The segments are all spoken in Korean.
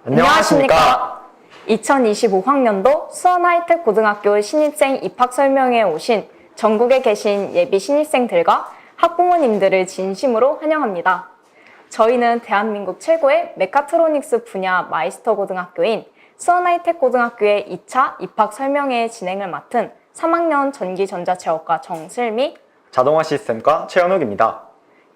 안녕하십니까. 2025학년도 수원하이텍고등학교 신입생 입학 설명회에 오신 전국에 계신 예비 신입생들과 학부모님들을 진심으로 환영합니다. 저희는 대한민국 최고의 메카트로닉스 분야 마이스터 고등학교인 수원하이텍고등학교의 2차 입학 설명회 진행을 맡은 3학년 전기전자체육과 정슬미, 자동화 시스템과 최현욱입니다.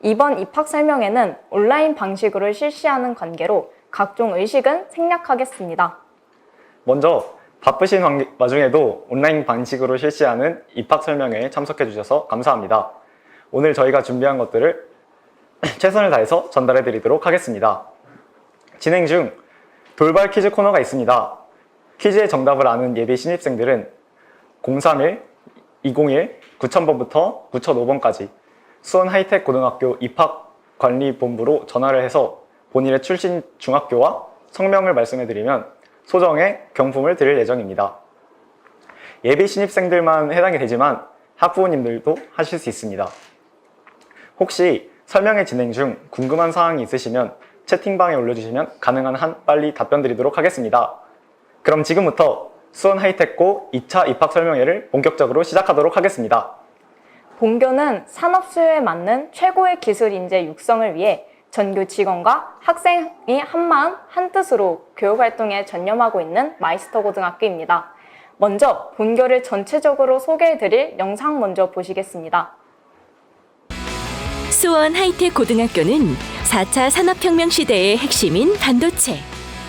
이번 입학 설명회는 온라인 방식으로 실시하는 관계로 각종 의식은 생략하겠습니다. 먼저 바쁘신 와중에도 온라인 방식으로 실시하는 입학 설명회에 참석해 주셔서 감사합니다. 오늘 저희가 준비한 것들을 최선을 다해서 전달해 드리도록 하겠습니다. 진행 중 돌발 퀴즈 코너가 있습니다. 퀴즈의 정답을 아는 예비 신입생들은 031-201 9000번부터 9005번까지 수원하이텍고등학교 입학관리본부로 전화를 해서 본인의 출신 중학교와 성명을 말씀해드리면 소정의 경품을 드릴 예정입니다. 예비 신입생들만 해당이 되지만 학부모님들도 하실 수 있습니다. 혹시 설명회 진행 중 궁금한 사항이 있으시면 채팅방에 올려주시면 가능한 한 빨리 답변 드리도록 하겠습니다. 그럼 지금부터 수원하이텍고 2차 입학 설명회를 본격적으로 시작하도록 하겠습니다. 본교는 산업 수요에 맞는 최고의 기술 인재 육성을 위해 전교 직원과 학생이 한마음 한뜻으로 교육활동에 전념하고 있는 마이스터 고등학교입니다. 먼저 본교를 전체적으로 소개해드릴 영상 먼저 보시겠습니다. 수원 하이텍 고등학교는 4차 산업혁명 시대의 핵심인 반도체,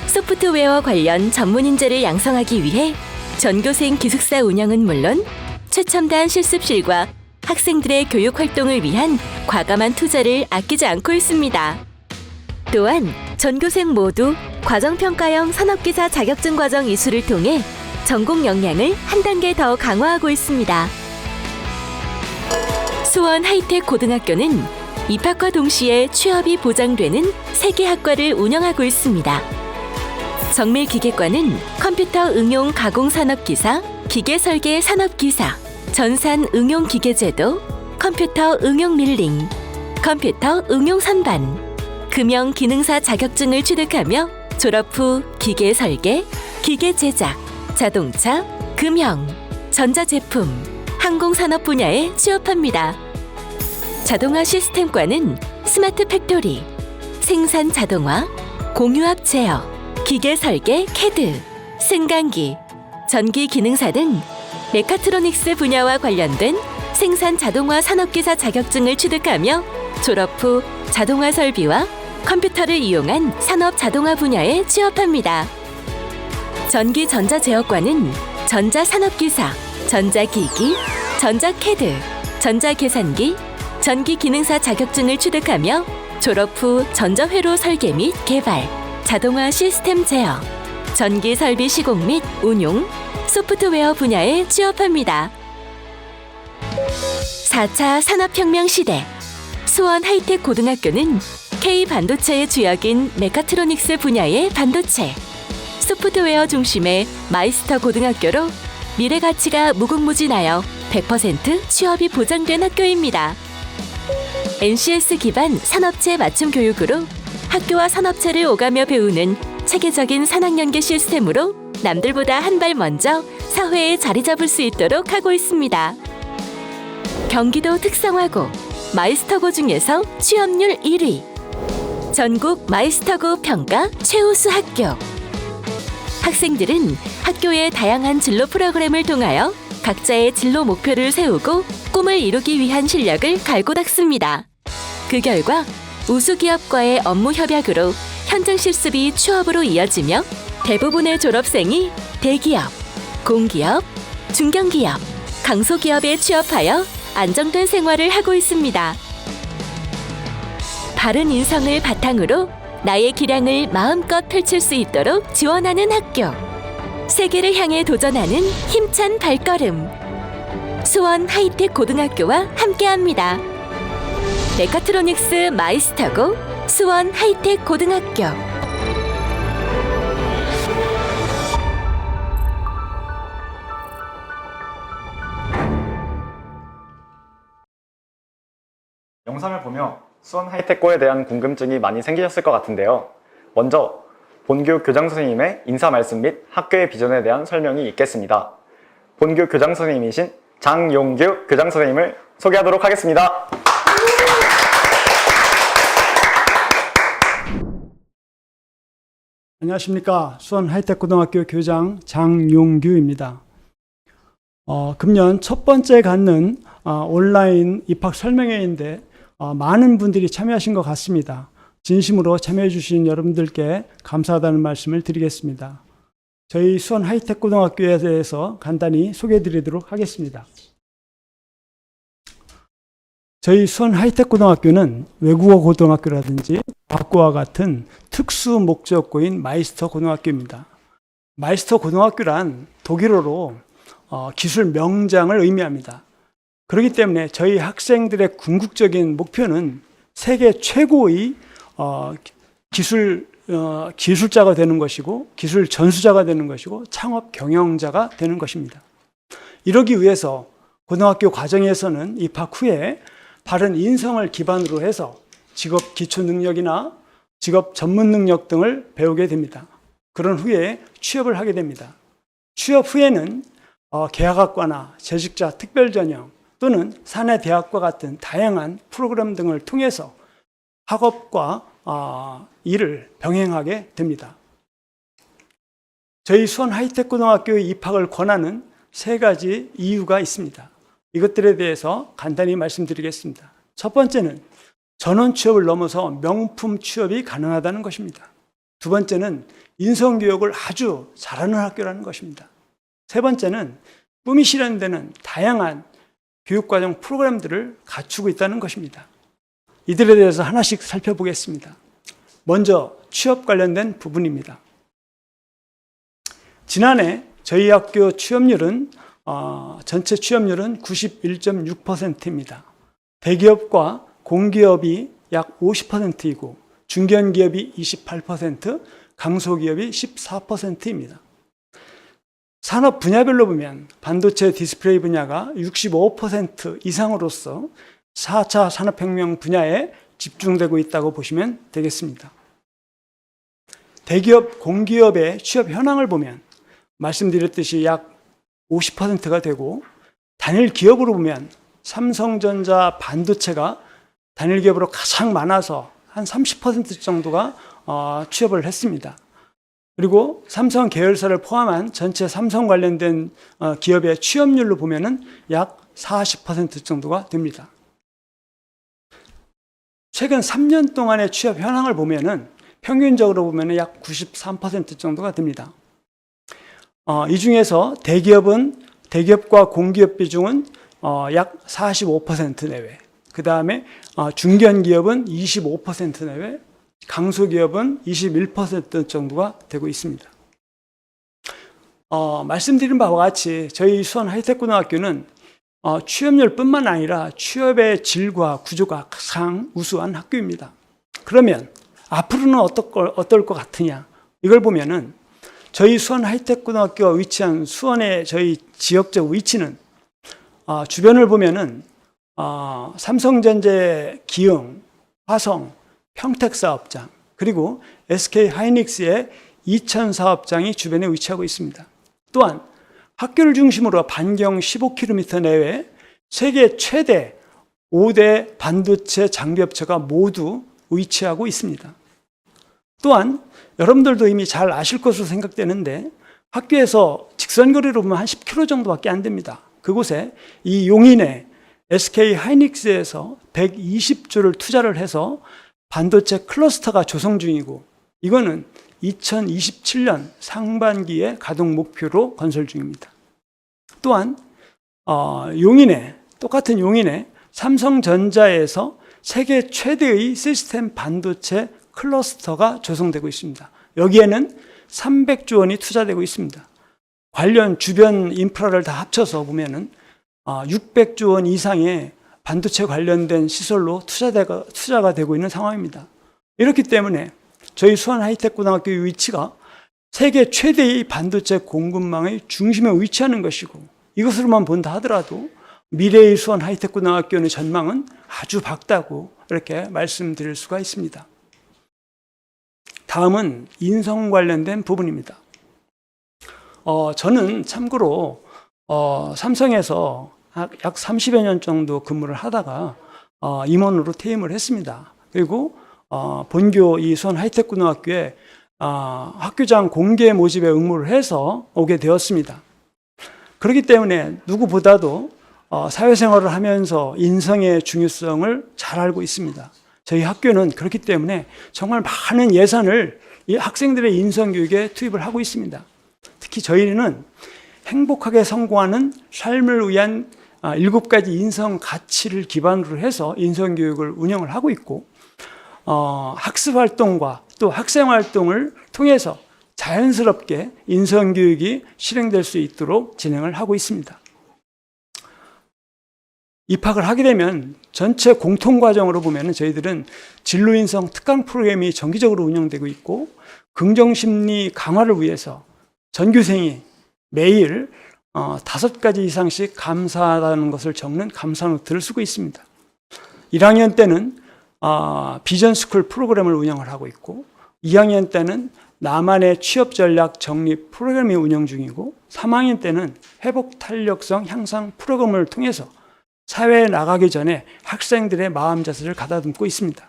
소프트웨어 관련 전문 인재를 양성하기 위해 전교생 기숙사 운영은 물론 최첨단 실습실과 학생들의 교육 활동을 위한 과감한 투자를 아끼지 않고 있습니다. 또한 전교생 모두 과정평가형 산업기사 자격증 과정 이수를 통해 전공 역량을 한 단계 더 강화하고 있습니다. 수원 하이텍 고등학교는 입학과 동시에 취업이 보장되는 3개 학과를 운영하고 있습니다. 정밀기계과는 컴퓨터 응용 가공산업기사, 기계설계 산업기사, 전산 응용 기계제도, 컴퓨터 응용 밀링, 컴퓨터 응용 선반, 금형 기능사 자격증을 취득하며 졸업 후 기계 설계, 기계 제작, 자동차, 금형, 전자제품, 항공산업 분야에 취업합니다. 자동화 시스템과는 스마트 팩토리, 생산 자동화, 공유압 제어, 기계 설계 캐드, 승강기, 전기 기능사 등 메카트로닉스 분야와 관련된 생산 자동화 산업기사 자격증을 취득하며 졸업 후 자동화 설비와 컴퓨터를 이용한 산업 자동화 분야에 취업합니다. 전기 전자제어과는 전자산업기사, 전자기기, 전자캐드, 전자계산기, 전기기능사 자격증을 취득하며 졸업 후 전자회로 설계 및 개발, 자동화 시스템 제어, 전기 설비 시공 및 운용, 소프트웨어 분야에 취업합니다. 4차 산업혁명 시대 수원 하이텍 고등학교는 K반도체의 주역인 메카트로닉스 분야의 반도체, 소프트웨어 중심의 마이스터 고등학교로 미래 가치가 무궁무진하여 100% 취업이 보장된 학교입니다. NCS 기반 산업체 맞춤 교육으로 학교와 산업체를 오가며 배우는 체계적인 산학연계 시스템으로 남들보다 한 발 먼저 사회에 자리 잡을 수 있도록 하고 있습니다. 경기도 특성화고 마이스터고 중에서 취업률 1위, 전국 마이스터고 평가 최우수 학교. 학생들은 학교의 다양한 진로 프로그램을 통하여 각자의 진로 목표를 세우고 꿈을 이루기 위한 실력을 갈고 닦습니다. 그 결과 우수기업과의 업무 협약으로 현장 실습이 취업으로 이어지며 대부분의 졸업생이 대기업, 공기업, 중견기업, 강소기업에 취업하여 안정된 생활을 하고 있습니다. 바른 인성을 바탕으로 나의 기량을 마음껏 펼칠 수 있도록 지원하는 학교. 세계를 향해 도전하는 힘찬 발걸음. 수원 하이텍 고등학교와 함께합니다. 메카트로닉스 마이스터고 수원 하이텍 고등학교. 영상을 보며 수원 하이텍고에 대한 궁금증이 많이 생기셨을 것 같은데요. 먼저 본교 교장 선생님의 인사 말씀 및 학교의 비전에 대한 설명이 있겠습니다. 본교 교장 선생님이신 장용규 교장 선생님을 소개하도록 하겠습니다. 안녕하십니까. 수원 하이텍고등학교 교장 장용규입니다. 금년 첫 번째 갖는 온라인 입학 설명회인데 많은 분들이 참여하신 것 같습니다. 진심으로 참여해 주신 여러분들께 감사하다는 말씀을 드리겠습니다. 저희 수원 하이텍고등학교에 대해서 간단히 소개해 드리도록 하겠습니다. 저희 수원 하이텍고등학교는 외국어 고등학교라든지 과학고와 같은 특수 목적고인 마이스터 고등학교입니다. 마이스터 고등학교란 독일어로 기술 명장을 의미합니다. 그렇기 때문에 저희 학생들의 궁극적인 목표는 세계 최고의 기술자가 되는 것이고 기술 전수자가 되는 것이고 창업 경영자가 되는 것입니다. 이러기 위해서 고등학교 과정에서는 입학 후에 바른 인성을 기반으로 해서 직업 기초 능력이나 직업 전문 능력 등을 배우게 됩니다. 그런 후에 취업을 하게 됩니다. 취업 후에는 계약학과나 재직자 특별전형 또는 사내대학과 같은 다양한 프로그램 등을 통해서 학업과 일을 병행하게 됩니다. 저희 수원 하이텍고등학교의 입학을 권하는 3가지 이유가 있습니다. 이것들에 대해서 간단히 말씀드리겠습니다. 첫 번째는 전원 취업을 넘어서 명품 취업이 가능하다는 것입니다. 두 번째는 인성교육을 아주 잘하는 학교라는 것입니다. 세 번째는 꿈이 실현되는 다양한 교육과정 프로그램들을 갖추고 있다는 것입니다. 이들에 대해서 하나씩 살펴보겠습니다. 먼저 취업 관련된 부분입니다. 지난해 저희 학교 취업률은 전체 취업률은 91.6%입니다. 대기업과 공기업이 약 50%이고 중견기업이 28%, 강소기업이 14%입니다. 산업 분야별로 보면 반도체 디스플레이 분야가 65% 이상으로서 4차 산업혁명 분야에 집중되고 있다고 보시면 되겠습니다. 대기업, 공기업의 취업 현황을 보면 말씀드렸듯이 약 50%가 되고 단일 기업으로 보면 삼성전자 반도체가 단일 기업으로 가장 많아서 한 30% 정도가 취업을 했습니다. 그리고 삼성 계열사를 포함한 전체 삼성 관련된 기업의 취업률로 보면은 약 40% 정도가 됩니다. 최근 3년 동안의 취업 현황을 보면은 평균적으로 보면은 약 93% 정도가 됩니다. 이 중에서 대기업과 공기업 비중은 약 45% 내외, 그 다음에 중견기업은 25% 내외, 강소기업은 21% 정도가 되고 있습니다. 말씀드린 바와 같이 저희 수원 하이텍고등학교는 취업률뿐만 아니라 취업의 질과 구조가 가장 우수한 학교입니다. 그러면 앞으로는 어떨 것 같으냐? 이걸 보면은 저희 수원 하이텍고등학교가 위치한 수원의 저희 지역적 위치는 주변을 보면은 삼성전자 기흥, 화성, 평택사업장 그리고 SK하이닉스의 이천 사업장이 주변에 위치하고 있습니다. 또한 학교를 중심으로 반경 15km 내외 세계 최대 5대 반도체 장비업체가 모두 위치하고 있습니다. 또한 여러분들도 이미 잘 아실 것으로 생각되는데 학교에서 직선거리로 보면 한 10km 정도밖에 안 됩니다. 그곳에 이 용인에 SK하이닉스에서 120조를 투자를 해서 반도체 클러스터가 조성 중이고 이거는 2027년 상반기에 가동 목표로 건설 중입니다. 또한 똑같은 용인에 삼성전자에서 세계 최대의 시스템 반도체 클러스터가 조성되고 있습니다. 여기에는 300조 원이 투자되고 있습니다. 관련 주변 인프라를 다 합쳐서 보면은 600조 원 이상의 반도체 관련된 시설로 투자가 되고 있는 상황입니다. 이렇기 때문에 저희 수원 하이텍고등학교의 위치가 세계 최대의 반도체 공급망의 중심에 위치하는 것이고 이것으로만 본다 하더라도 미래의 수원 하이텍고등학교의 전망은 아주 밝다고 이렇게 말씀드릴 수가 있습니다. 다음은 인성 관련된 부분입니다. 저는 참고로 삼성에서 약 30여 년 정도 근무를 하다가 임원으로 퇴임을 했습니다. 그리고 본교 이 수원 하이텍고등학교에 학교장 공개 모집에 응모를 해서 오게 되었습니다. 그렇기 때문에 누구보다도 사회생활을 하면서 인성의 중요성을 잘 알고 있습니다. 저희 학교는 그렇기 때문에 정말 많은 예산을 이 학생들의 인성교육에 투입을 하고 있습니다. 특히 저희는 행복하게 성공하는 삶을 위한 7가지 인성 가치를 기반으로 해서 인성교육을 운영을 하고 있고, 학습활동과 또 학생활동을 통해서 자연스럽게 인성교육이 실행될 수 있도록 진행을 하고 있습니다. 입학을 하게 되면 전체 공통과정으로 보면 저희들은 진로인성 특강 프로그램이 정기적으로 운영되고 있고, 긍정심리 강화를 위해서 전교생이 매일 5가지 이상씩 감사하다는 것을 적는 감사 노트를 쓰고 있습니다. 1학년 때는 비전스쿨 프로그램을 운영을 하고 있고, 2학년 때는 나만의 취업 전략 정립 프로그램이 운영 중이고, 3학년 때는 회복 탄력성 향상 프로그램을 통해서 사회에 나가기 전에 학생들의 마음 자세를 가다듬고 있습니다.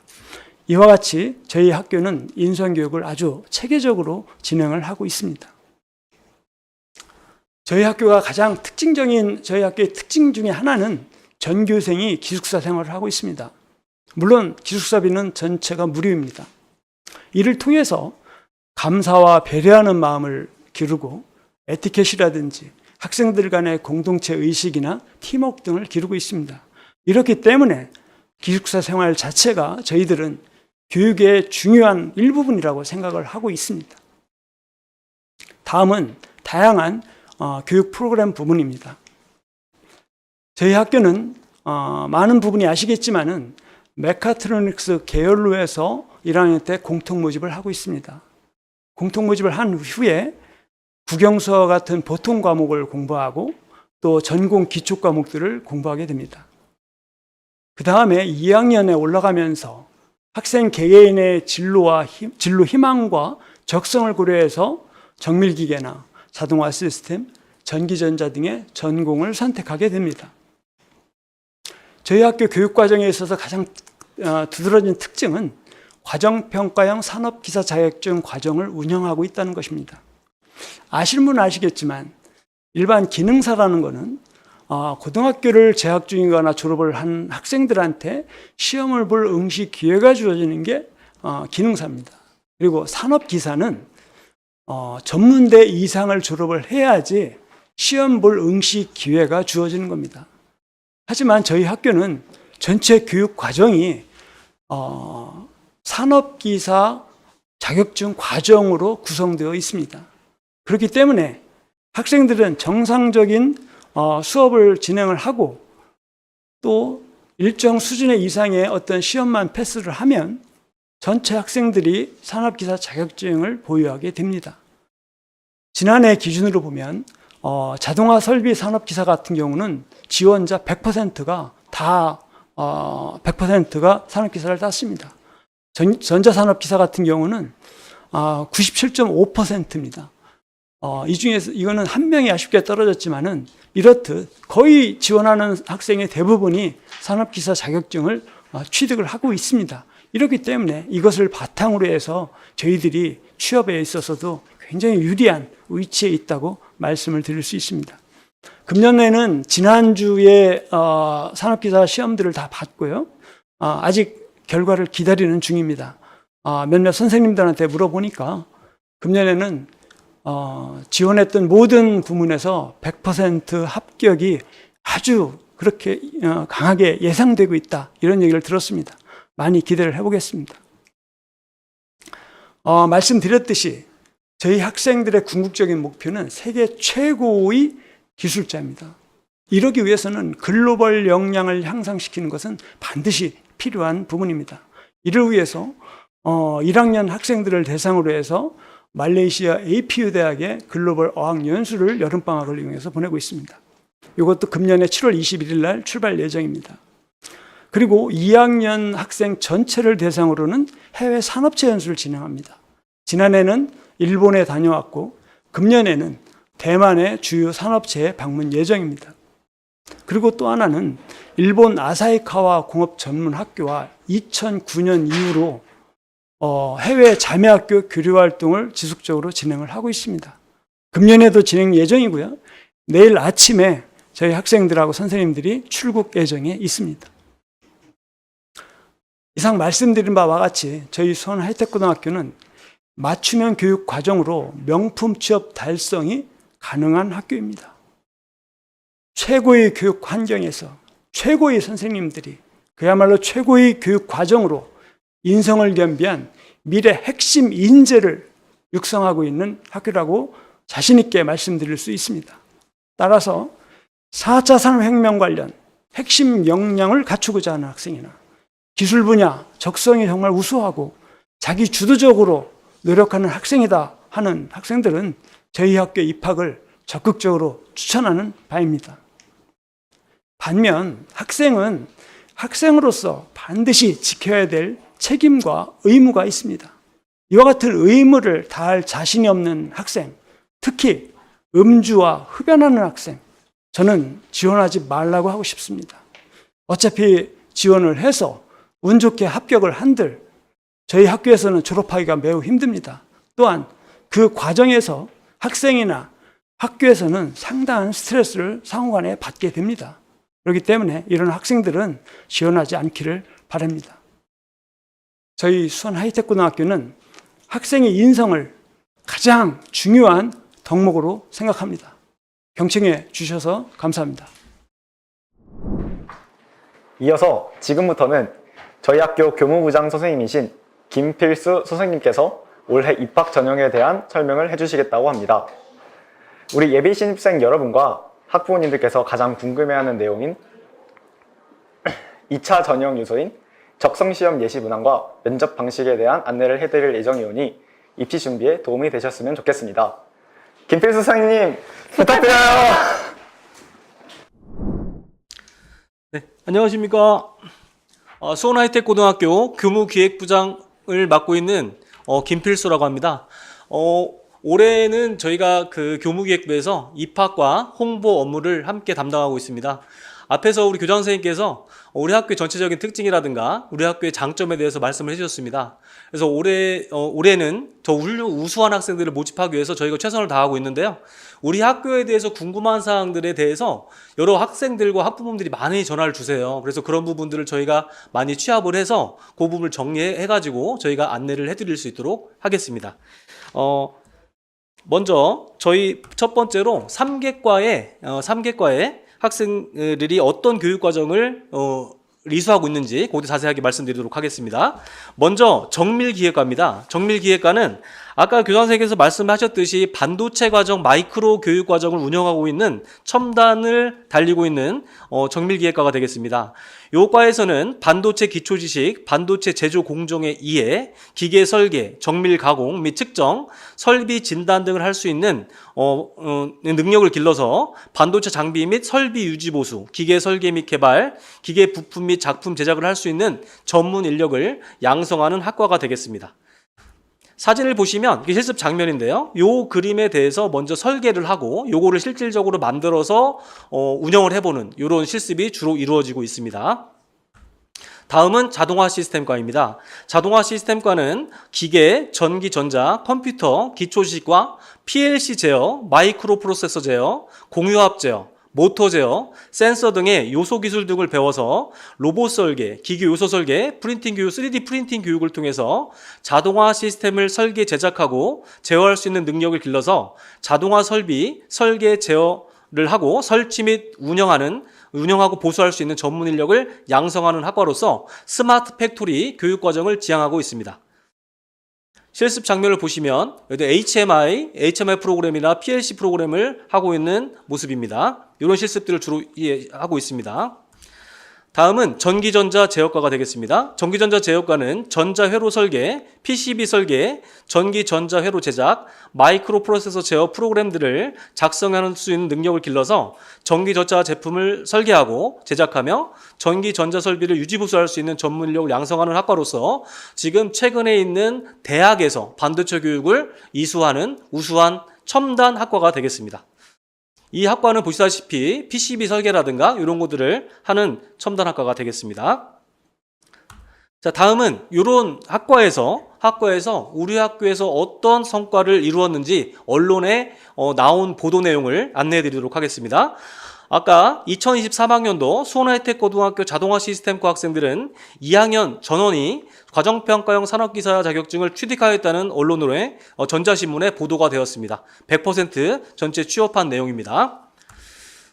이와 같이 저희 학교는 인성교육을 아주 체계적으로 진행을 하고 있습니다. 저희 학교가 가장 저희 학교의 특징 중에 하나는 전교생이 기숙사 생활을 하고 있습니다. 물론 기숙사비는 전체가 무료입니다. 이를 통해서 감사와 배려하는 마음을 기르고 에티켓이라든지 학생들 간의 공동체 의식이나 팀워크 등을 기르고 있습니다. 이렇기 때문에 기숙사 생활 자체가 저희들은 교육의 중요한 일부분이라고 생각을 하고 있습니다. 다음은 다양한 교육 프로그램 부분입니다. 저희 학교는 많은 부분이 아시겠지만은 메카트로닉스 계열로 해서 1학년 때 공통 모집을 하고 있습니다. 공통 모집을 한 후에 국영수와 같은 보통 과목을 공부하고 또 전공 기초 과목들을 공부하게 됩니다. 그 다음에 2학년에 올라가면서 학생 개개인의 진로 희망과 적성을 고려해서 정밀기계나 자동화 시스템, 전기전자 등의 전공을 선택하게 됩니다. 저희 학교 교육과정에 있어서 가장 두드러진 특징은 과정평가형 산업기사 자격증 과정을 운영하고 있다는 것입니다. 아시는 분은 아시겠지만 일반 기능사라는 것은 고등학교를 재학 중이거나 졸업을 한 학생들한테 시험을 볼 응시 기회가 주어지는 게 기능사입니다. 그리고 산업기사는 전문대 이상을 졸업을 해야지 시험 볼 응시 기회가 주어지는 겁니다. 하지만 저희 학교는 전체 교육 과정이 산업기사 자격증 과정으로 구성되어 있습니다. 그렇기 때문에 학생들은 정상적인 수업을 진행을 하고 또 일정 수준의 이상의 어떤 시험만 패스를 하면 전체 학생들이 산업기사 자격증을 보유하게 됩니다. 지난해 기준으로 보면 자동화 설비 산업기사 같은 경우는 지원자 100%가 다 100%가 산업기사를 땄습니다. 전자산업기사 같은 경우는 97.5%입니다. 이 중에서 이거는 한 명이 아쉽게 떨어졌지만은 이렇듯 거의 지원하는 학생의 대부분이 산업기사 자격증을 취득을 하고 있습니다. 이렇기 때문에 이것을 바탕으로 해서 저희들이 취업에 있어서도 굉장히 유리한 위치에 있다고 말씀을 드릴 수 있습니다. 금년에는 지난주에 산업기사 시험들을 다 봤고요. 아직 결과를 기다리는 중입니다. 몇몇 선생님들한테 물어보니까 금년에는 지원했던 모든 부문에서 100% 합격이 아주 그렇게 강하게 예상되고 있다, 이런 얘기를 들었습니다. 많이 기대를 해보겠습니다. 말씀드렸듯이 저희 학생들의 궁극적인 목표는 세계 최고의 기술자입니다. 이러기 위해서는 글로벌 역량을 향상시키는 것은 반드시 필요한 부분입니다. 이를 위해서 1학년 학생들을 대상으로 해서 말레이시아 APU 대학의 글로벌 어학연수를 여름방학을 이용해서 보내고 있습니다. 이것도 금년에 7월 21일 날 출발 예정입니다. 그리고 2학년 학생 전체를 대상으로는 해외 산업체 연수를 진행합니다. 지난해는 일본에 다녀왔고 금년에는 대만의 주요 산업체에 방문 예정입니다. 그리고 또 하나는 일본 아사히카와 공업전문학교와 2009년 이후로 해외 자매학교 교류 활동을 지속적으로 진행을 하고 있습니다. 금년에도 진행 예정이고요. 내일 아침에 저희 학생들하고 선생님들이 출국 예정에 있습니다. 이상 말씀드린 바와 같이 저희 수원 하이텍고등학교는 맞춤형 교육 과정으로 명품 취업 달성이 가능한 학교입니다. 최고의 교육 환경에서 최고의 선생님들이 그야말로 최고의 교육 과정으로 인성을 겸비한 미래 핵심 인재를 육성하고 있는 학교라고 자신 있게 말씀드릴 수 있습니다. 따라서 4차 산업혁명 관련 핵심 역량을 갖추고자 하는 학생이나 기술 분야 적성이 정말 우수하고 자기 주도적으로 노력하는 학생이다 하는 학생들은 저희 학교 입학을 적극적으로 추천하는 바입니다. 반면 학생은 학생으로서 반드시 지켜야 될 책임과 의무가 있습니다. 이와 같은 의무를 다할 자신이 없는 학생, 특히 음주와 흡연하는 학생, 저는 지원하지 말라고 하고 싶습니다. 어차피 지원을 해서 운 좋게 합격을 한들 저희 학교에서는 졸업하기가 매우 힘듭니다. 또한 그 과정에서 학생이나 학교에서는 상당한 스트레스를 상호간에 받게 됩니다. 그렇기 때문에 이런 학생들은 지원하지 않기를 바랍니다. 저희 수원 하이텍고등학교는 학생의 인성을 가장 중요한 덕목으로 생각합니다. 경청해 주셔서 감사합니다. 이어서 지금부터는 저희 학교 교무부장 선생님이신 김필수 선생님께서 올해 입학 전형에 대한 설명을 해주시겠다고 합니다. 우리 예비 신입생 여러분과 학부모님들께서 가장 궁금해하는 내용인 2차 전형 요소인 적성시험 예시 문항과 면접 방식에 대한 안내를 해드릴 예정이오니 입시 준비에 도움이 되셨으면 좋겠습니다. 김필수 선생님 부탁드려요. 네, 안녕하십니까. 수원 하이텍고등학교 교무기획부장을 맡고 있는 김필수라고 합니다. 올해는 저희가 그 교무기획부에서 입학과 홍보 업무를 함께 담당하고 있습니다. 앞에서 우리 교장 선생님께서 우리 학교의 전체적인 특징이라든가 우리 학교의 장점에 대해서 말씀을 해주셨습니다. 그래서 올해는 더 우수한 학생들을 모집하기 위해서 저희가 최선을 다하고 있는데요. 우리 학교에 대해서 궁금한 사항들에 대해서 여러 학생들과 학부모님들이 많이 전화를 주세요. 그래서 그런 부분들을 저희가 많이 취합을 해서 그 부분을 정리해가지고 저희가 안내를 해드릴 수 있도록 하겠습니다. 먼저 저희 첫 번째로 3개과에 학생들이 어떤 교육과정을 리수하고 있는지 그것도 자세하게 말씀드리도록 하겠습니다. 먼저 정밀기획과입니다. 정밀기획과는 아까 교장 선생님께서 말씀하셨듯이 반도체 과정, 마이크로 교육 과정을 운영하고 있는 첨단을 달리고 있는 정밀기획과가 되겠습니다. 이 과에서는 반도체 기초지식, 반도체 제조 공정의 이해, 기계 설계, 정밀 가공 및 측정, 설비 진단 등을 할 수 있는 능력을 길러서 반도체 장비 및 설비 유지 보수, 기계 설계 및 개발, 기계 부품 및 작품 제작을 할 수 있는 전문 인력을 양성하는 학과가 되겠습니다. 사진을 보시면 이게 실습 장면인데요. 요 그림에 대해서 먼저 설계를 하고 요거를 실질적으로 만들어서 운영을 해보는 이런 실습이 주로 이루어지고 있습니다. 다음은 자동화 시스템과입니다. 자동화 시스템과는 기계, 전기, 전자, 컴퓨터, 기초지식과 PLC 제어, 마이크로 프로세서 제어, 공유압 제어, 모터 제어, 센서 등의 요소 기술 등을 배워서 로봇 설계, 기계 요소 설계, 프린팅 교육, 3D 프린팅 교육을 통해서 자동화 시스템을 설계, 제작하고 제어할 수 있는 능력을 길러서 자동화 설비, 설계, 제어를 하고 설치 및 운영하고 보수할 수 있는 전문 인력을 양성하는 학과로서 스마트 팩토리 교육 과정을 지향하고 있습니다. 실습 장면을 보시면 HMI 프로그램이나 PLC 프로그램을 하고 있는 모습입니다. 이런 실습들을 주로 하고 있습니다. 다음은 전기전자 제어과가 되겠습니다. 전기전자 제어과는 전자회로 설계, PCB 설계, 전기전자회로 제작, 마이크로 프로세서 제어 프로그램들을 작성할 수 있는 능력을 길러서 전기전자 제품을 설계하고 제작하며 전기전자 설비를 유지보수할 수 있는 전문 인력을 양성하는 학과로서 지금 최근에 있는 대학에서 반도체 교육을 이수하는 우수한 첨단 학과가 되겠습니다. 이 학과는 보시다시피 PCB 설계라든가 이런 것들을 하는 첨단 학과가 되겠습니다. 자, 다음은 이런 학과에서 우리 학교에서 어떤 성과를 이루었는지 언론에 나온 보도 내용을 안내해 드리도록 하겠습니다. 아까 2023학년도 수원하이텍고등학교 자동화 시스템과 학생들은 2학년 전원이 과정평가형 산업기사 자격증을 취득하였다는 언론으로의 전자신문에 보도가 되었습니다. 100% 전체 취업한 내용입니다.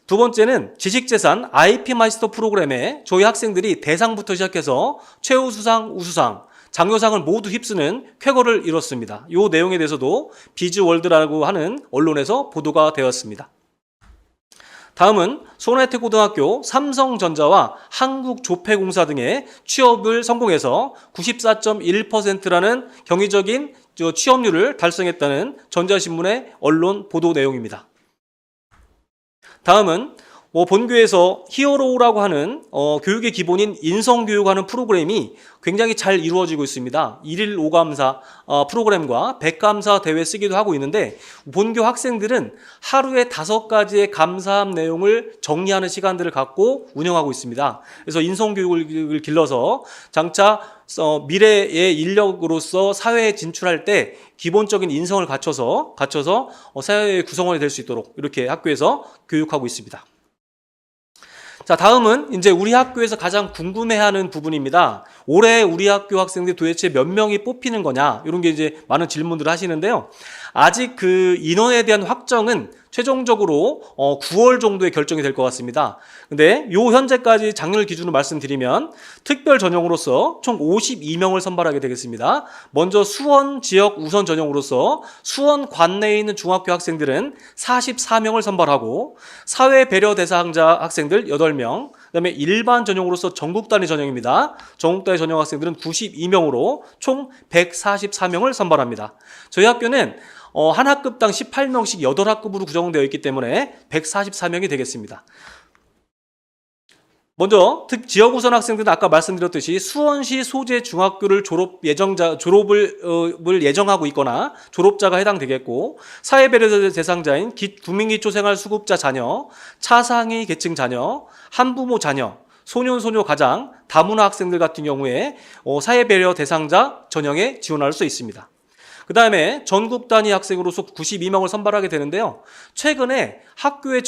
두 번째는 지식재산 IP 마스터 프로그램에 저희 학생들이 대상부터 시작해서 최우수상, 우수상, 장려상을 모두 휩쓰는 쾌거를 이뤘습니다. 이 내용에 대해서도 비즈월드라고 하는 언론에서 보도가 되었습니다. 다음은 수원하이텍고등학교 삼성전자와 한국조폐공사 등의 취업을 성공해서 94.1%라는 경이적인 취업률을 달성했다는 전자신문의 언론 보도 내용입니다. 다음은 본교에서 히어로우라고 하는 교육의 기본인 인성교육하는 프로그램이 굉장히 잘 이루어지고 있습니다. 1일 5감사 프로그램과 100감사 대회 쓰기도 하고 있는데 본교 학생들은 하루에 5가지의 감사함 내용을 정리하는 시간들을 갖고 운영하고 있습니다. 그래서 인성교육을 길러서 장차 미래의 인력으로서 사회에 진출할 때 기본적인 인성을 갖춰서 사회의 구성원이 될 수 있도록 이렇게 학교에서 교육하고 있습니다. 자, 다음은 이제 우리 학교에서 가장 궁금해하는 부분입니다. 올해 우리 학교 학생들이 도대체 몇 명이 뽑히는 거냐? 이런 게 이제 많은 질문들을 하시는데요. 아직 그 인원에 대한 확정은 최종적으로 9월 정도에 결정이 될 것 같습니다. 근데 요 현재까지 작년을 기준으로 말씀드리면 특별 전형으로서 총 52명을 선발하게 되겠습니다. 먼저 수원 지역 우선 전형으로서 수원 관내에 있는 중학교 학생들은 44명을 선발하고 사회 배려 대상자 학생들 8명, 그다음에 일반 전형으로서 전국 단위 전형입니다. 전국 단위 전형 학생들은 92명으로 총 144명을 선발합니다. 저희 학교는 한 학급당 18명씩 8학급으로 구성되어 있기 때문에 144명이 되겠습니다. 먼저 지역 우선 학생들은 아까 말씀드렸듯이 수원시 소재 중학교를 졸업을 예정하고 있거나 졸업자가 해당되겠고 사회배려 대상자인 국민기초생활수급자 자녀, 차상위 계층 자녀, 한부모 자녀, 소년소녀 가장, 다문화 학생들 같은 경우에 사회배려 대상자 전형에 지원할 수 있습니다. 그 다음에 전국 단위 학생으로서 92명을 선발하게 되는데요. 최근에 학교에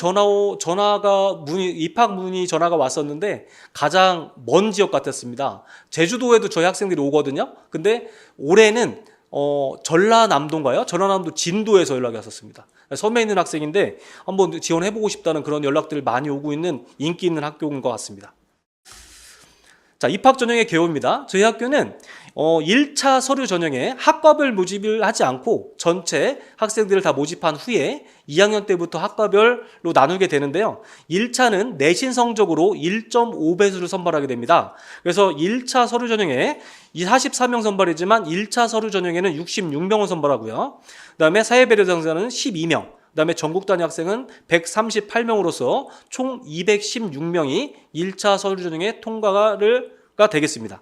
입학 문의 전화가 왔었는데 가장 먼 지역 같았습니다. 제주도에도 저희 학생들이 오거든요. 근데 올해는 전라남도인가요? 전라남도 진도에서 연락이 왔었습니다. 섬에 있는 학생인데 한번 지원해보고 싶다는 그런 연락들을 많이 오고 있는 인기 있는 학교인 것 같습니다. 자, 입학 전형의 개요입니다. 저희 학교는 1차 서류 전형에 학과별 모집을 하지 않고 전체 학생들을 다 모집한 후에 2학년 때부터 학과별로 나누게 되는데요. 1차는 내신 성적으로 1.5배수를 선발하게 됩니다. 그래서 1차 서류 전형에 44명 선발이지만 1차 서류 전형에는 66명을 선발하고요. 그다음에 사회배려 대상자는 12명, 그다음에 전국 단위 학생은 138명으로서 총 216명이 1차 서류 전형에 통과가 되겠습니다.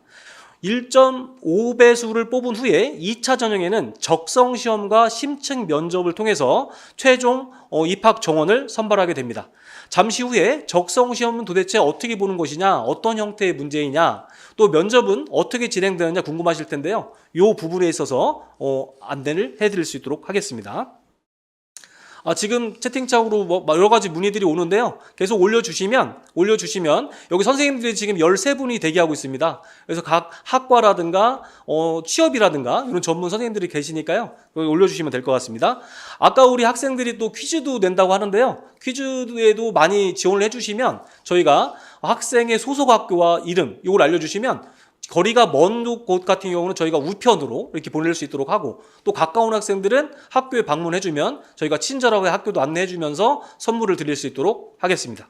1.5배수를 뽑은 후에 2차 전형에는 적성시험과 심층 면접을 통해서 최종 입학 정원을 선발하게 됩니다. 잠시 후에 적성시험은 도대체 어떻게 보는 것이냐, 어떤 형태의 문제이냐, 또 면접은 어떻게 진행되느냐 궁금하실 텐데요. 이 부분에 있어서 안내를 해드릴 수 있도록 하겠습니다. 지금 채팅창으로 여러 가지 문의들이 오는데요. 계속 올려주시면 여기 선생님들이 지금 13분이 대기하고 있습니다. 그래서 각 학과라든가 취업이라든가 이런 전문 선생님들이 계시니까요. 올려주시면 될 것 같습니다. 아까 우리 학생들이 또 퀴즈도 낸다고 하는데요. 퀴즈에도 많이 지원을 해주시면 저희가 학생의 소속 학교와 이름 이걸 알려주시면 거리가 먼 곳 같은 경우는 저희가 우편으로 이렇게 보낼 수 있도록 하고 또 가까운 학생들은 학교에 방문해주면 저희가 친절하게 학교도 안내해주면서 선물을 드릴 수 있도록 하겠습니다.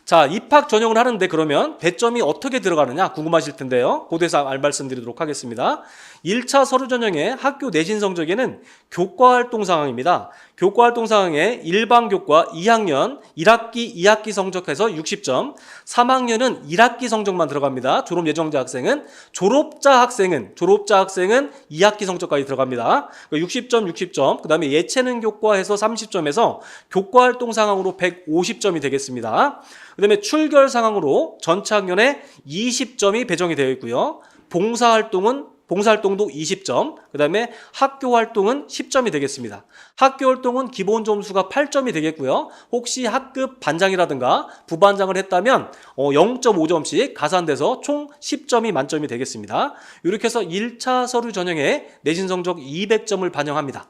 자, 입학 전형을 하는데 그러면 배점이 어떻게 들어가느냐 궁금하실 텐데요. 그 대해서 말씀드리도록 하겠습니다. 1차 서류 전형의 학교 내신 성적에는 교과 활동 상황입니다. 교과 활동 상황에 일반 교과 2학년 1학기 2학기 성적해서 60점, 3학년은 1학기 성적만 들어갑니다. 졸업 예정자 학생은 졸업자 학생은 2학기 성적까지 들어갑니다. 60점, 그다음에 예체능 교과에서 30점에서 교과 활동 상황으로 150점이 되겠습니다. 그다음에 출결 상황으로 전체 학년에 20점이 배정이 되어 있고요. 봉사활동도 20점, 그 다음에 학교 활동은 10점이 되겠습니다. 학교 활동은 기본 점수가 8점이 되겠고요. 혹시 학급 반장이라든가 부반장을 했다면 0.5점씩 가산돼서 총 10점이 만점이 되겠습니다. 이렇게 해서 1차 서류 전형에 내신 성적 200점을 반영합니다.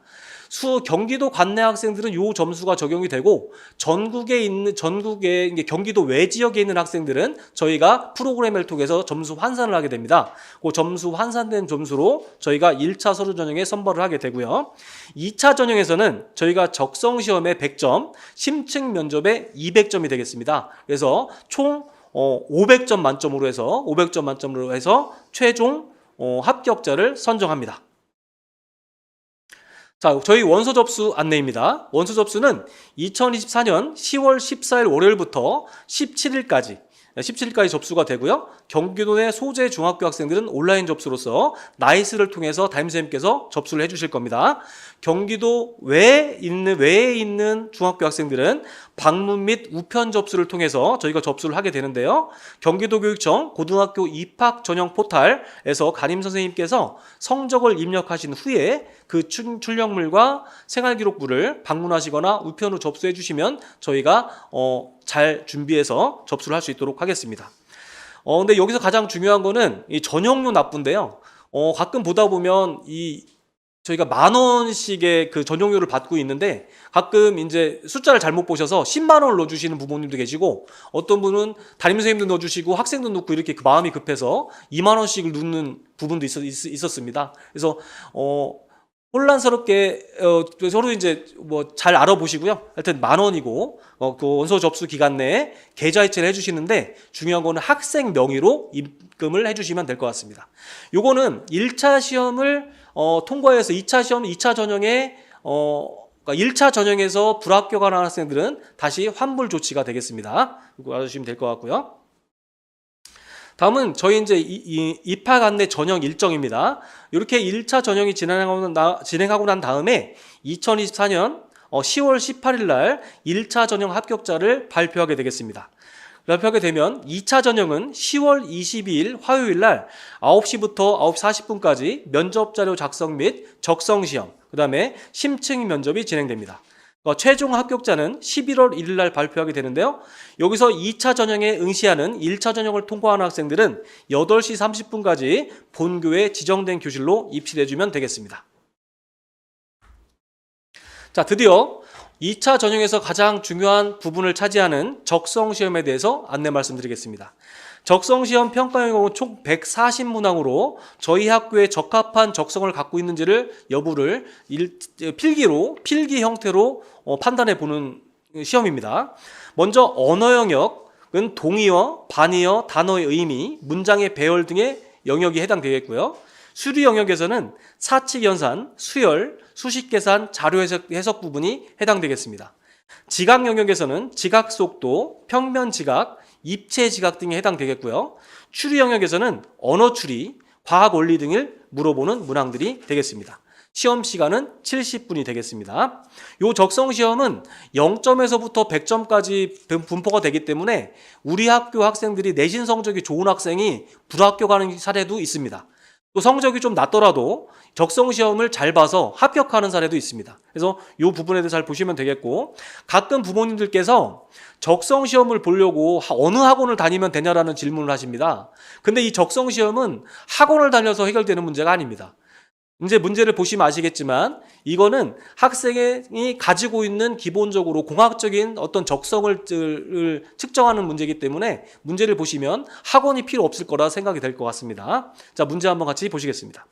경기도 관내 학생들은 요 점수가 적용이 되고 전국에 이제 경기도 외 지역에 있는 학생들은 저희가 프로그램을 통해서 점수 환산을 하게 됩니다. 그 점수 환산된 점수로 저희가 1차 서류 전형에 선발을 하게 되고요. 2차 전형에서는 저희가 적성 시험에 100점, 심층 면접에 200점이 되겠습니다. 그래서 총 500점 만점으로 해서 최종 합격자를 선정합니다. 자, 저희 원서 접수 안내입니다. 원서 접수는 2024년 10월 14일 월요일부터 17일까지 접수가 되고요. 경기도 내 소재 중학교 학생들은 온라인 접수로서 나이스를 통해서 담임선생님께서 접수를 해주실 겁니다. 경기도 외에 있는 중학교 학생들은 방문 및 우편 접수를 통해서 저희가 접수를 하게 되는데요. 경기도교육청 고등학교 입학 전형 포탈에서 담임선생님께서 성적을 입력하신 후에 그 출력물과 생활기록부를 방문하시거나 우편으로 접수해 주시면 저희가 잘 준비해서 접수를 할 수 있도록 하겠습니다. 근데 여기서 가장 중요한 거는 이 전용료 납부인데요. 가끔 보다 보면 저희가 10,000원씩의 그 전용료를 받고 있는데 가끔 이제 숫자를 잘못 보셔서 10만 원을 넣어주시는 부모님도 계시고 어떤 분은 담임선생님도 넣어주시고 학생도 넣고 이렇게 그 마음이 급해서 2만 원씩을 넣는 부분도 있었습니다. 그래서 혼란스럽게 서로 이제 뭐 잘 알아보시고요. 하여튼 10,000원이고 그 원서 접수 기간 내에 계좌 이체를 해주시는데 중요한 거는 학생 명의로 입금을 해주시면 될 것 같습니다. 요거는 1차 시험을 통과해서 2차 전형에 그러니까 1차 전형에서 불합격한 학생들은 다시 환불 조치가 되겠습니다. 이거 알아주시면 될 것 같고요. 다음은 저희 이제 입학 안내 전형 일정입니다. 이렇게 1차 전형이 진행하고 난 다음에 2024년 10월 18일 날 1차 전형 합격자를 발표하게 되겠습니다. 발표하게 되면 2차 전형은 10월 22일 화요일 날 9시부터 9시 40분까지 면접 자료 작성 및 적성 시험, 그 다음에 심층 면접이 진행됩니다. 최종 합격자는 11월 1일 날 발표하게 되는데요. 여기서 2차 전형에 응시하는 1차 전형을 통과하는 학생들은 8시 30분까지 본교에 지정된 교실로 입실해주면 되겠습니다. 자, 드디어 2차 전형에서 가장 중요한 부분을 차지하는 적성시험에 대해서 안내 말씀드리겠습니다. 적성시험 평가의 경우 총 140문항으로 저희 학교에 적합한 적성을 갖고 있는지를 여부를 필기 형태로 판단해 보는 시험입니다. 먼저 언어 영역은 동의어, 반의어, 단어의 의미, 문장의 배열 등의 영역이 해당되겠고요. 수리 영역에서는 사칙 연산, 수열, 수식 계산, 자료 해석 부분이 해당되겠습니다. 지각 영역에서는 지각 속도, 평면 지각, 입체 지각 등이 해당되겠고요. 추리 영역에서는 언어 추리, 과학 원리 등을 물어보는 문항들이 되겠습니다. 시험 시간은 70분이 되겠습니다. 이 적성 시험은 0점에서부터 100점까지 분포가 되기 때문에 우리 학교 학생들이 내신 성적이 좋은 학생이 불합격하는 사례도 있습니다. 또 성적이 좀 낮더라도 적성 시험을 잘 봐서 합격하는 사례도 있습니다. 그래서 이 부분에 대해서 잘 보시면 되겠고, 가끔 부모님들께서 적성 시험을 보려고 어느 학원을 다니면 되냐라는 질문을 하십니다. 근데 이 적성 시험은 학원을 다녀서 해결되는 문제가 아닙니다. 이제 문제를 보시면 아시겠지만 이거는 학생이 가지고 있는 기본적으로 공학적인 어떤 적성을 측정하는 문제이기 때문에 문제를 보시면 학원이 필요 없을 거라 생각이 될 것 같습니다. 자, 문제 한번 같이 보시겠습니다.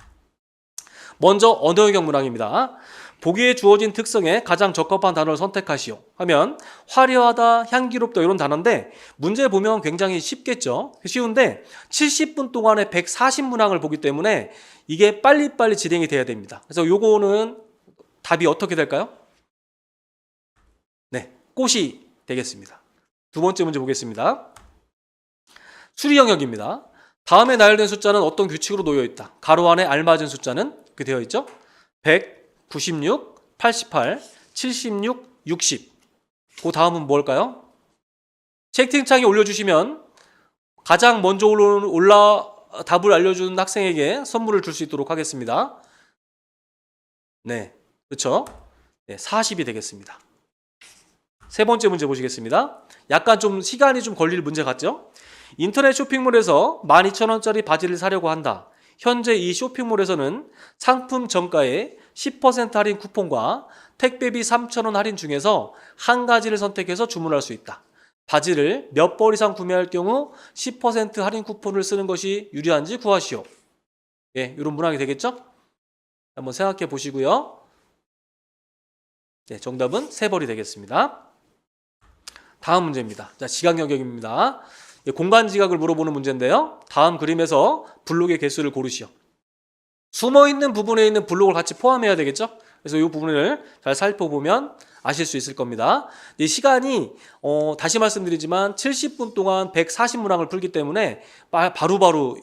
먼저 언어 영역 문항입니다. 보기에 주어진 특성에 가장 적합한 단어를 선택하시오 하면 화려하다, 향기롭다 이런 단어인데 문제 보면 굉장히 쉽겠죠. 쉬운데 70분 동안에 140문항을 보기 때문에 이게 빨리빨리 진행이 돼야 됩니다. 그래서 요거는 답이 어떻게 될까요? 네, 꽃이 되겠습니다. 두 번째 문제 보겠습니다. 수리 영역입니다. 다음에 나열된 숫자는 어떤 규칙으로 놓여 있다. 가로 안에 알맞은 숫자는 그 되어 있죠. 100, 96, 88, 76, 60. 그 다음은 뭘까요? 채팅창에 올려주시면 가장 먼저 답을 알려준 학생에게 선물을 줄 수 있도록 하겠습니다. 네, 그렇죠? 네, 40이 되겠습니다. 세 번째 문제 보시겠습니다. 약간 좀 시간이 좀 걸릴 문제 같죠? 인터넷 쇼핑몰에서 12,000원짜리 바지를 사려고 한다. 현재 이 쇼핑몰에서는 상품 정가에 10% 할인 쿠폰과 택배비 3,000원 할인 중에서 한 가지를 선택해서 주문할 수 있다. 바지를 몇 벌 이상 구매할 경우 10% 할인 쿠폰을 쓰는 것이 유리한지 구하시오. 예, 이런 문항이 되겠죠? 한번 생각해 보시고요. 네, 정답은 3벌이 되겠습니다. 다음 문제입니다. 자, 지각 영역입니다. 공간 지각을 물어보는 문제인데요. 다음 그림에서 블록의 개수를 고르시오. 숨어있는 부분에 있는 블록을 같이 포함해야 되겠죠? 그래서 이 부분을 잘 살펴보면 아실 수 있을 겁니다. 이 시간이 다시 말씀드리지만 70분 동안 140문항을 풀기 때문에 바로바로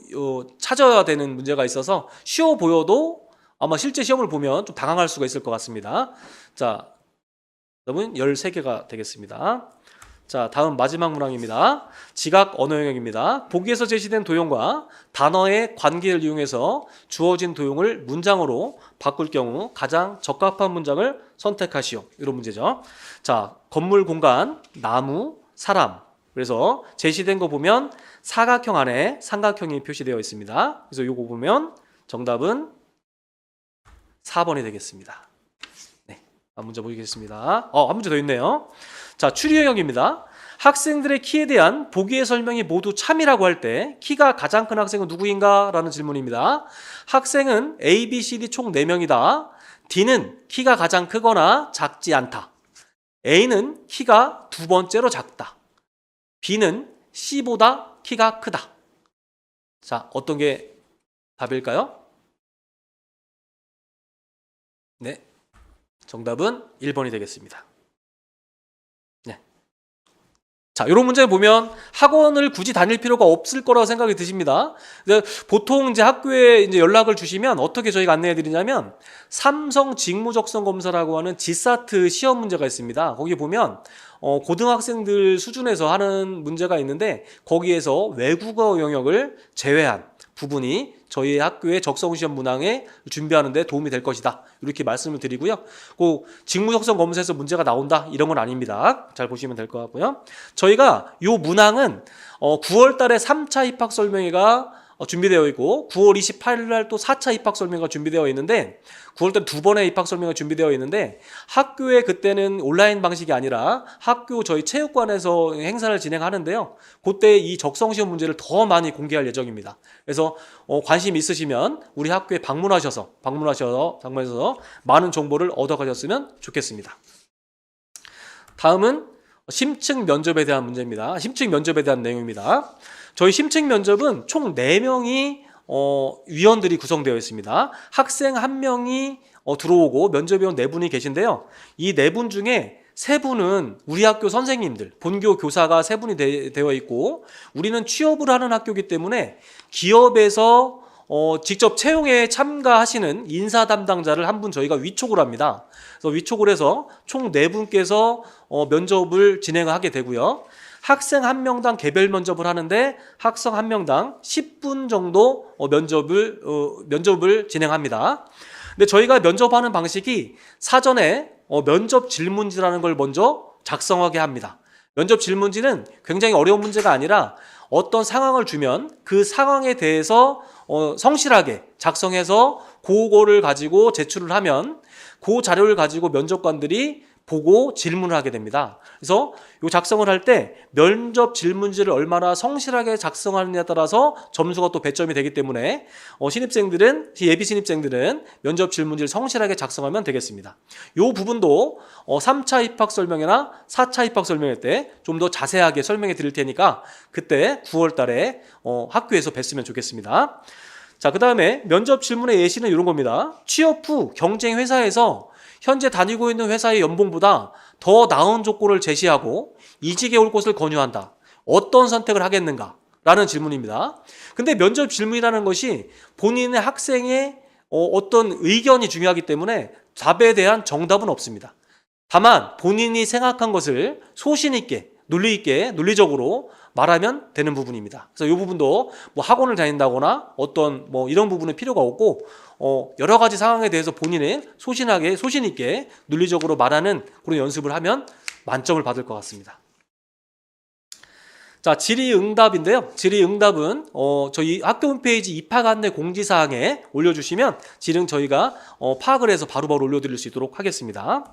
찾아야 되는 문제가 있어서 쉬워 보여도 아마 실제 시험을 보면 좀 당황할 수가 있을 것 같습니다. 자, 여러분 13개가 되겠습니다. 자, 다음 마지막 문항입니다. 지각 언어 영역입니다. 보기에서 제시된 도형과 단어의 관계를 이용해서 주어진 도형을 문장으로 바꿀 경우 가장 적합한 문장을 선택하시오. 이런 문제죠. 자, 건물, 공간, 나무, 사람. 그래서 제시된 거 보면 사각형 안에 삼각형이 표시되어 있습니다. 그래서 이거 보면 정답은 4번이 되겠습니다. 네, 한 문제 보겠습니다. 한 문제 더 있네요. 자, 추리 영역입니다. 학생들의 키에 대한 보기의 설명이 모두 참이라고 할 때 키가 가장 큰 학생은 누구인가? 라는 질문입니다. 학생은 A, B, C, D 총 4명이다. D는 키가 가장 크거나 작지 않다. A는 키가 두 번째로 작다. B는 C보다 키가 크다. 자, 어떤 게 답일까요? 네, 정답은 1번이 되겠습니다. 자, 이런 문제 보면 학원을 굳이 다닐 필요가 없을 거라고 생각이 드십니다. 보통 이제 학교에 이제 연락을 주시면 어떻게 저희가 안내해 드리냐면 삼성 직무적성 검사라고 하는 지사트 시험 문제가 있습니다. 거기 보면 고등학생들 수준에서 하는 문제가 있는데 거기에서 외국어 영역을 제외한 부분이 저희 학교의 적성시험 문항에 준비하는 데 도움이 될 것이다. 이렇게 말씀을 드리고요. 그 직무적성 검사에서 문제가 나온다. 이런 건 아닙니다. 잘 보시면 될 것 같고요. 저희가 이 문항은 9월 달에 3차 입학 설명회가 준비되어 있고 9월 28일 날 또 4차 입학 설명회가 준비되어 있는데 9월 달 2번의 입학 설명회가 준비되어 있는데 학교에 그때는 온라인 방식이 아니라 학교 저희 체육관에서 행사를 진행하는데요. 그때 이 적성시험 문제를 더 많이 공개할 예정입니다. 그래서 관심 있으시면 우리 학교에 방문하셔서 많은 정보를 얻어가셨으면 좋겠습니다. 다음은 심층 면접에 대한 문제입니다. 심층 면접에 대한 내용입니다. 저희 심층 면접은 총 4명이 위원들이 구성되어 있습니다. 학생 1명이 들어오고 면접위원 4분이 계신데요. 이 4분 중에 3분은 우리 학교 선생님들, 본교 교사가 3분이 되어 있고 우리는 취업을 하는 학교이기 때문에 기업에서 직접 채용에 참가하시는 인사 담당자를 한 분 저희가 위촉을 합니다. 그래서 위촉을 해서 총 4분께서 면접을 진행하게 되고요. 학생 1명당 개별 면접을 하는데 학생 1명당 10분 정도 면접을 진행합니다. 근데 저희가 면접하는 방식이 사전에 면접 질문지라는 걸 먼저 작성하게 합니다. 면접 질문지는 굉장히 어려운 문제가 아니라 어떤 상황을 주면 그 상황에 대해서 성실하게 작성해서 그거를 가지고 제출을 하면 그 자료를 가지고 면접관들이 보고 질문을 하게 됩니다. 그래서 이 작성을 할 때 면접 질문지를 얼마나 성실하게 작성하느냐에 따라서 점수가 또 배점이 되기 때문에 예비 신입생들은 면접 질문지를 성실하게 작성하면 되겠습니다. 이 부분도 3차 입학 설명회나 4차 입학 설명회 때 좀 더 자세하게 설명해 드릴 테니까 그때 9월 달에 학교에서 뵀으면 좋겠습니다. 자, 그 다음에 면접 질문의 예시는 이런 겁니다. 취업 후 경쟁 회사에서 현재 다니고 있는 회사의 연봉보다 더 나은 조건을 제시하고 이직에 올 것을 권유한다. 어떤 선택을 하겠는가? 라는 질문입니다. 근데 면접 질문이라는 것이 본인의 학생의 어떤 의견이 중요하기 때문에 답에 대한 정답은 없습니다. 다만 본인이 생각한 것을 소신 있게, 논리적으로 말하면 되는 부분입니다. 그래서 이 부분도 뭐 학원을 다닌다거나 어떤 뭐 이런 부분은 필요가 없고 여러 가지 상황에 대해서 본인의 소신 있게 논리적으로 말하는 그런 연습을 하면 만점을 받을 것 같습니다. 자, 질의응답인데요. 질의응답은 저희 학교 홈페이지 입학 안내 공지사항에 올려주시면 질의는 저희가 파악을 해서 바로바로 올려드릴 수 있도록 하겠습니다.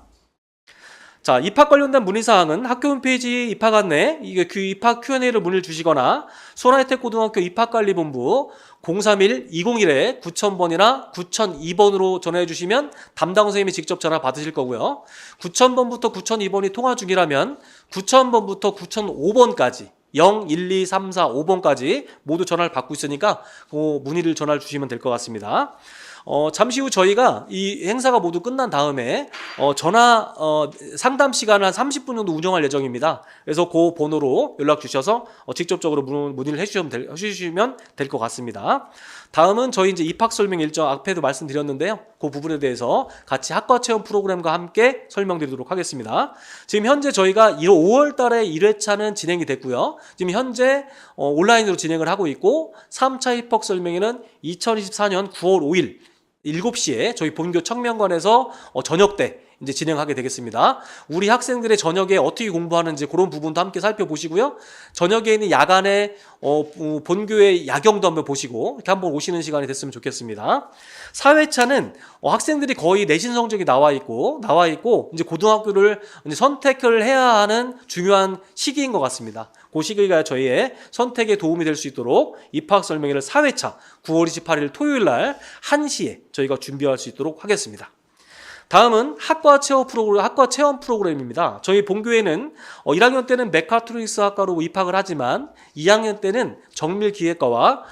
자, 입학 관련된 문의사항은 학교 홈페이지 입학 안내, 입학 Q&A를 문의를 주시거나 수원하이텍고등학교 입학관리본부 031-201-9000번이나 9002번으로 전화해 주시면 담당 선생님이 직접 전화 받으실 거고요. 9000번부터 9002번이 통화 중이라면 9000번부터 9005번까지 0, 1, 2, 3, 4, 5번까지 모두 전화를 받고 있으니까 문의를 전화를 주시면 될 것 같습니다. 잠시 후 저희가 이 행사가 모두 끝난 다음에 전화 상담 시간을 한 30분 정도 운영할 예정입니다. 그래서 그 번호로 연락 주셔서 직접적으로 문의를 해주시면 될 것 같습니다. 다음은 저희 이제 입학 설명 일정 앞에도 말씀드렸는데요. 그 부분에 대해서 같이 학과 체험 프로그램과 함께 설명드리도록 하겠습니다. 지금 현재 저희가 5월 달에 1회차는 진행이 됐고요. 지금 현재 온라인으로 진행을 하고 있고 3차 입학 설명회는 2024년 9월 5일 7시에 저희 본교 청명관에서 저녁 때 이제 진행하게 되겠습니다. 우리 학생들의 저녁에 어떻게 공부하는지 그런 부분도 함께 살펴보시고요. 저녁에 있는 야간에 본교의 야경도 한번 보시고 이렇게 한번 오시는 시간이 됐으면 좋겠습니다. 4회차는 학생들이 거의 내신 성적이 나와 있고 이제 고등학교를 이제 선택을 해야 하는 중요한 시기인 것 같습니다. 그 시기가 저희의 선택에 도움이 될 수 있도록 입학 설명회를 4회차 9월 28일 토요일 날 1시에 저희가 준비할 수 있도록 하겠습니다. 다음은 학과 체험 프로그램입니다. 저희 본교에는 1학년 때는 메카트로닉스 학과로 입학을 하지만 2학년 때는 정밀기획과와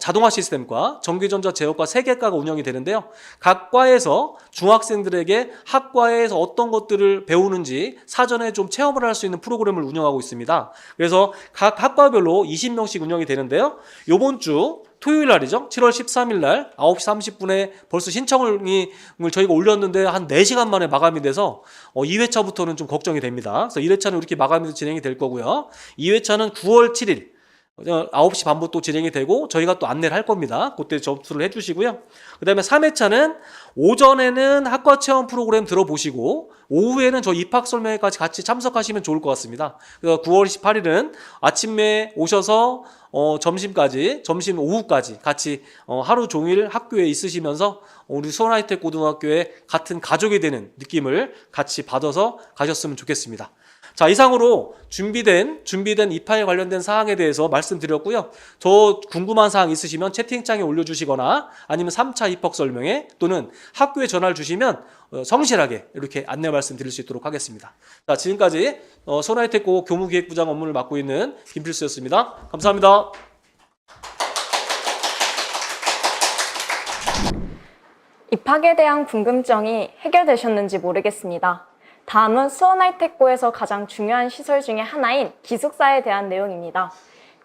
자동화 시스템과 전기전자 제어과 3개과가 운영이 되는데요. 각 과에서 중학생들에게 학과에서 어떤 것들을 배우는지 사전에 좀 체험을 할 수 있는 프로그램을 운영하고 있습니다. 그래서 각 학과별로 20명씩 운영이 되는데요. 이번 주 토요일 날이죠. 7월 13일 날 9시 30분에 벌써 신청을 저희가 올렸는데 한 4시간 만에 마감이 돼서 2회차부터는 좀 걱정이 됩니다. 그래서 1회차는 이렇게 마감이 진행이 될 거고요. 2회차는 9월 7일 9시 반부터 또 진행이 되고 저희가 또 안내를 할 겁니다. 그때 접수를 해주시고요. 그 다음에 3회차는 오전에는 학과 체험 프로그램 들어보시고 오후에는 저 입학 설명회까지 같이 참석하시면 좋을 것 같습니다. 그래서 9월 28일은 아침에 오셔서 점심 오후까지 같이 하루 종일 학교에 있으시면서 우리 수원하이텍 고등학교의 같은 가족이 되는 느낌을 같이 받아서 가셨으면 좋겠습니다. 자, 이상으로 준비된 입학에 관련된 사항에 대해서 말씀드렸고요. 더 궁금한 사항 있으시면 채팅창에 올려주시거나 아니면 3차 입학 설명회 또는 학교에 전화를 주시면 성실하게 이렇게 안내 말씀드릴 수 있도록 하겠습니다. 자, 지금까지 수원하이텍고 교무기획부장 업무를 맡고 있는 김필수였습니다. 감사합니다. 입학에 대한 궁금증이 해결되셨는지 모르겠습니다. 다음은 수원하이텍고에서 가장 중요한 시설 중에 하나인 기숙사에 대한 내용입니다.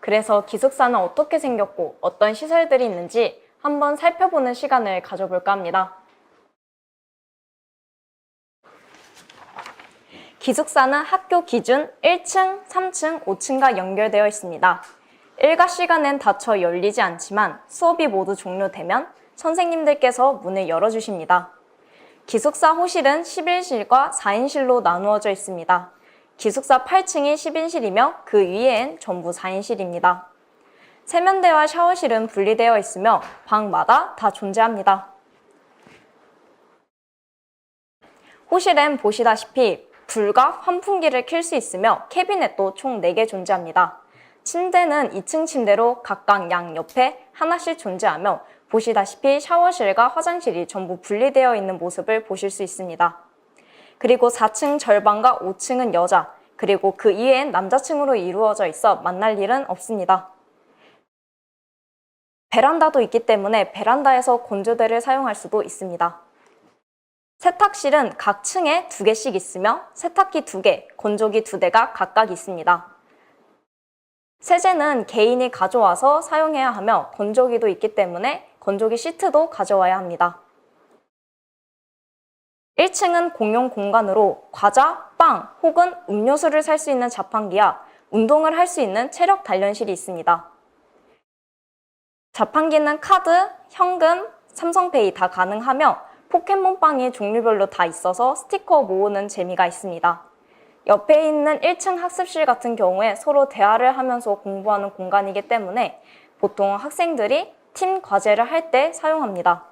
그래서 기숙사는 어떻게 생겼고 어떤 시설들이 있는지 한번 살펴보는 시간을 가져볼까 합니다. 기숙사는 학교 기준 1층, 3층, 5층과 연결되어 있습니다. 일과 시간은 닫혀 열리지 않지만 수업이 모두 종료되면 선생님들께서 문을 열어주십니다. 기숙사 호실은 11실과 4인실로 나누어져 있습니다. 기숙사 8층이 10인실이며 그 위엔 전부 4인실입니다. 세면대와 샤워실은 분리되어 있으며 방마다 다 존재합니다. 호실엔 보시다시피 불과 환풍기를 켤 수 있으며 캐비넷도 총 4개 존재합니다. 침대는 2층 침대로 각각 양 옆에 하나씩 존재하며 보시다시피 샤워실과 화장실이 전부 분리되어 있는 모습을 보실 수 있습니다. 그리고 4층 절반과 5층은 여자, 그리고 그 이외엔 남자층으로 이루어져 있어 만날 일은 없습니다. 베란다도 있기 때문에 베란다에서 건조대를 사용할 수도 있습니다. 세탁실은 각 층에 2개씩 있으며 세탁기 2개, 건조기 2대가 각각 있습니다. 세제는 개인이 가져와서 사용해야 하며 건조기도 있기 때문에 건조기 시트도 가져와야 합니다. 1층은 공용 공간으로 과자, 빵 혹은 음료수를 살 수 있는 자판기야 운동을 할 수 있는 체력 단련실이 있습니다. 자판기는 카드, 현금, 삼성페이 다 가능하며 포켓몬빵이 종류별로 다 있어서 스티커 모으는 재미가 있습니다. 옆에 있는 1층 학습실 같은 경우에 서로 대화를 하면서 공부하는 공간이기 때문에 보통 학생들이 팀 과제를 할 때 사용합니다.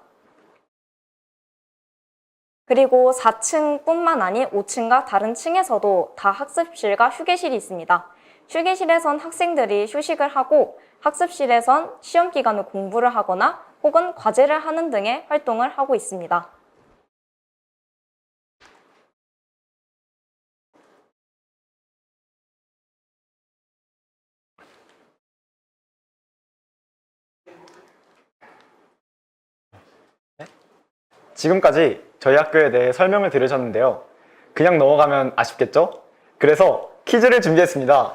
그리고 4층뿐만 아닌 5층과 다른 층에서도 다 학습실과 휴게실이 있습니다. 휴게실에선 학생들이 휴식을 하고 학습실에선 시험 기간에 공부를 하거나 혹은 과제를 하는 등의 활동을 하고 있습니다. 지금까지 저희 학교에 대해 설명을 들으셨는데요. 그냥 넘어가면 아쉽겠죠? 그래서 퀴즈를 준비했습니다.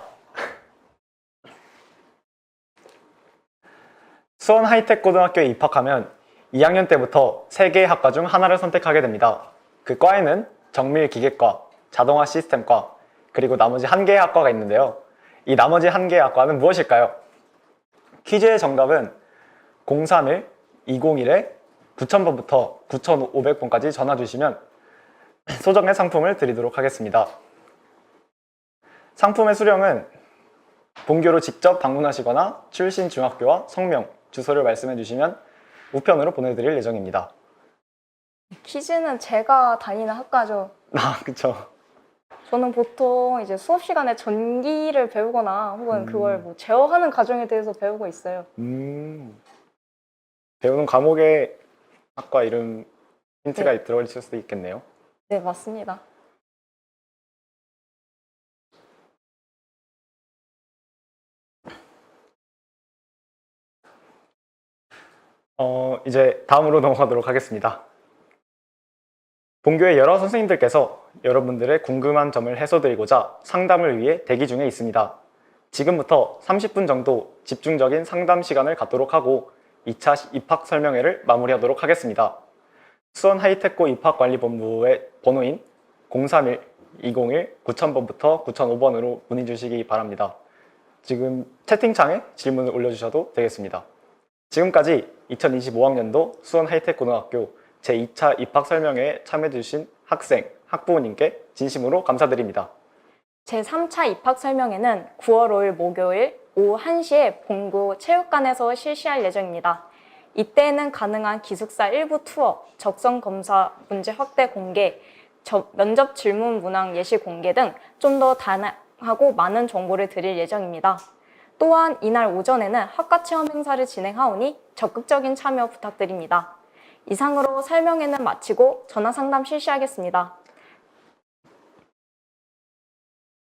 수원 하이텍고등학교에 입학하면 2학년 때부터 3개의 학과 중 하나를 선택하게 됩니다. 그 과에는 정밀기계과, 자동화 시스템과, 그리고 나머지 1개의 학과가 있는데요. 이 나머지 1개의 학과는 무엇일까요? 퀴즈의 정답은 031-201-9000번부터 9500번까지 전화 주시면 소정의 상품을 드리도록 하겠습니다. 상품의 수령은 본교로 직접 방문하시거나 출신 중학교와 성명, 주소를 말씀해 주시면 우편으로 보내드릴 예정입니다. 퀴즈는 제가 다니는 학과죠. 아, 그쵸. 저는 보통 이제 수업 시간에 전기를 배우거나 혹은 그걸 뭐 제어하는 과정에 대해서 배우고 있어요. 배우는 과목의 학과 이름 힌트가 네. 들어있을 수도 있겠네요. 네, 맞습니다. 이제 다음으로 넘어가도록 하겠습니다. 본교의 여러 선생님들께서 여러분들의 궁금한 점을 해소드리고자 상담을 위해 대기 중에 있습니다. 지금부터 30분 정도 집중적인 상담 시간을 갖도록 하고 2차 입학 설명회를 마무리하도록 하겠습니다. 수원 하이텍고 입학관리본부의 번호인 031-201-9000번부터 9005번으로 문의 주시기 바랍니다. 지금 채팅창에 질문을 올려주셔도 되겠습니다. 지금까지 2025학년도 수원 하이텍고등학교 제2차 입학 설명회에 참여해주신 학생, 학부모님께 진심으로 감사드립니다. 제3차 입학 설명회는 9월 5일 목요일 오후 1시에 본구 체육관에서 실시할 예정입니다. 이때에는 가능한 기숙사 일부 투어, 적성 검사 문제 확대 공개, 면접 질문 문항 예시 공개 등 좀 더 다양하고 많은 정보를 드릴 예정입니다. 또한 이날 오전에는 학과 체험 행사를 진행하오니 적극적인 참여 부탁드립니다. 이상으로 설명회는 마치고 전화 상담 실시하겠습니다.